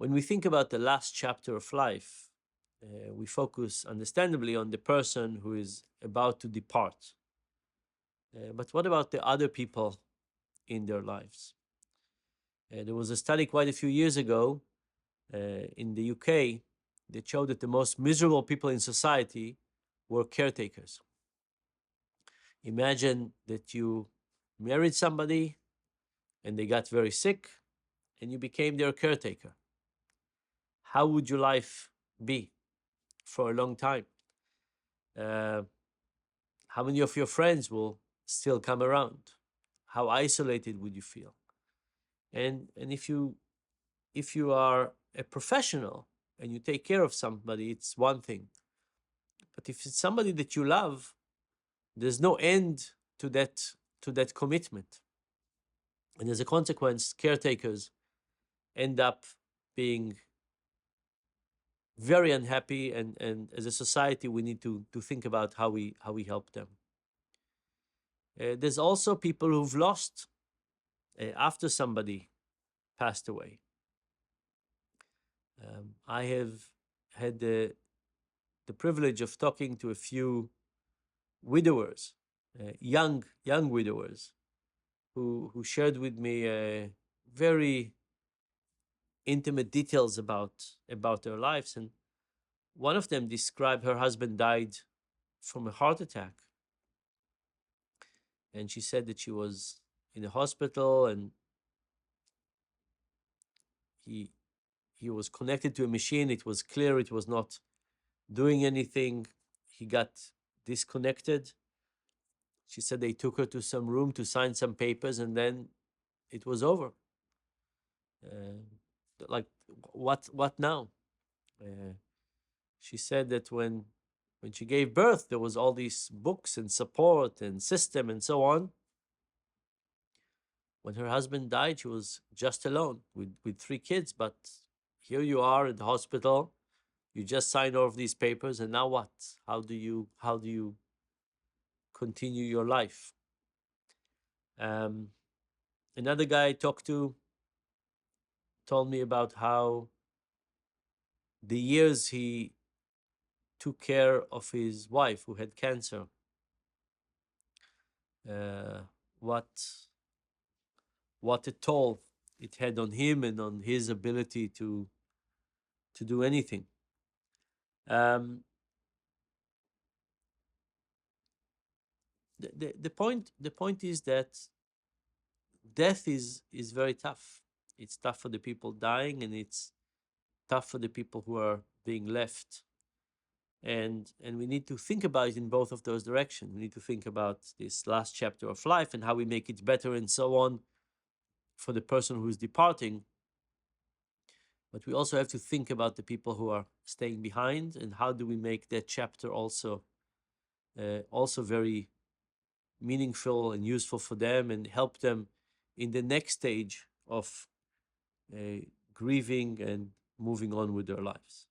When we think about the last chapter of life, we focus understandably on the person who is about to depart. But what about the other people in their lives? There was a study quite a few years ago in the UK that showed that the most miserable people in society were caretakers. Imagine that you married somebody and they got very sick and you became their caretaker. How would your life be for a long time? Uh, how many of your friends will still come around? How isolated would you feel? And if you are a professional and you take care of somebody, it's one thing. But if it's somebody that you love, there's no end to that commitment. And as a consequence, caretakers end up being very unhappy, and as a society we need to think about how we help them. There's also people who've lost after somebody passed away. I have had the privilege of talking to a few widowers, young widowers, who shared with me very intimate details about their lives. And one of them described her husband died from a heart attack, and she said that she was in a hospital and he was connected to a machine. It was clear it was not doing anything. He got disconnected. She said they took her to some room to sign some papers, and then it was over. Like, what now? She said that when she gave birth, there was all these books and support and system and so on. When her husband died, she was just alone with 3 kids. But here you are at the hospital. You just signed all of these papers, and now what? How do you continue your life? Another guy I talked to told me about how the years he took care of his wife who had cancer, what a toll it had on him and on his ability to do anything. The point is that death is very tough. It's tough for the people dying, and it's tough for the people who are being left. And we need to think about it in both of those directions. We need to think about this last chapter of life and how we make it better and so on for the person who's departing. But we also have to think about the people who are staying behind, and how do we make that chapter also very meaningful and useful for them, and help them in the next stage of grieving and moving on with their lives.